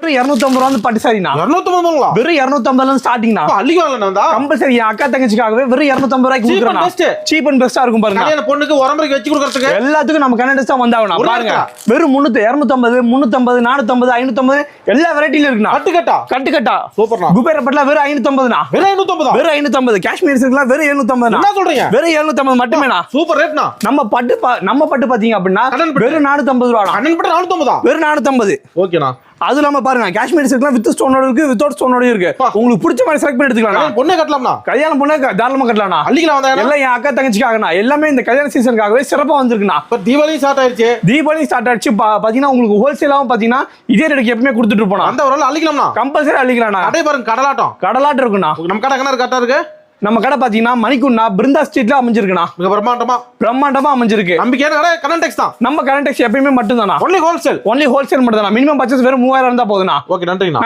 250 ரூபா பட்டு சாரினா 250 வெறும் 250 ஸ்டார்டிங்னா அள்ளிக்கலாம்டா கம்பல்சரி அக்கா தங்கச்சிக்காகவே வெறும் 250 ரூபாய்க்கு கொடுக்குறோம். சீப் அண்ட் பெஸ்டா இருக்கும் பாருங்க. கல்யாண பொண்ணுக்கு உரம்பரைக்கு வச்சு கொடுக்கிறதுக்கு எல்லாத்துக்கும் நம்ம கன்னடஸ் தான் வந்தாகணும். பாருங்க வெறும் 250 350 450 550 எல்லா வெரைட்டில இருக்குண்ணா. கட்டுக்கட்டா சூப்பர்ண்ணா. குபேரப்பட்டல வெறும் 550ண்ணா. வெறும் 550 காஷ்மீர் சில்க்லாம் வெறும் 750ண்ணா. என்ன சொல்றீங்க? வெறும் 750 மட்டுமேண்ணா. சூப்பர் ரேட்ண்ணா. நம்ம பட்டு பாத்தீங்க அப்படின்னா வெறும் 450 ரூபாண்ணா. கண்ணன் பட்டு 450 வெறும் 450. ஓகேண்ணா. அது இல்லாம பாருங்க காஷ்மீர் சில்க்லாம் வித் ஸ்டோனோட இருக்கு, வித்வுட் ஸ்டோனோட இருக்கு. உங்களுக்கு பிடிச்ச மாதிரி செலக்ட் பண்ணி எடுத்துக்கலாம். பொண்ணே கட்டலாம்ண்ணா. கல்யாணம் பொண்ணே தாராளமா கட்டலாம்ண்ணா. அள்ளிக்கலாம் வந்தாங்க எல்லாம் என் அக்கா தங்கச்சிக்காகண்ணா. எல்லாமே இந்த கல்யாண சீசனுக்காகவே சிறப்பா வந்திருக்குண்ணா. இப்ப தீபாவளி ஸ்டார்ட் ஆயிடுச்சு. பாத்தீங்கன்னா உங்களுக்கு ஹோல்சேலாவும் பாத்தீங்கன்னா இதே ரேட்டுக்கு எப்பவுமே கொடுத்துட்டு இருப்போம். அந்த ஒரு அள்ளிக்கலாம்ண்ணா. கம்பல்சரி அள்ளிக்கலாம்ண்ணா. கடை பாருங்க கடலாட்டம் இருக்குண்ணா. நம்ம கடை கரெக்டா இருக்கு. நம்ம கடை பாத்தீங்கன்னா மணிக்குண்ணா பிருந்தா ஸ்ட்ரீட்ல அமைஞ்சிருக்குண்ணா. மிக பிரம்மாண்டமா அமைஞ்சிருக்கு. நம்பிக்கையான கடை கனன்டெக்ஸ் தான். நம்ம கனன்டெக்ஸ் எப்பயுமே மட்டும் தானா. ஒன்லி ஹோல்சேல் மட்டும் தானா. மினிமம் பர்ச்சேஸ் வெறும் 3000 இருந்தா போதுண்ணா. ஓகே, நன்றிண்ணா.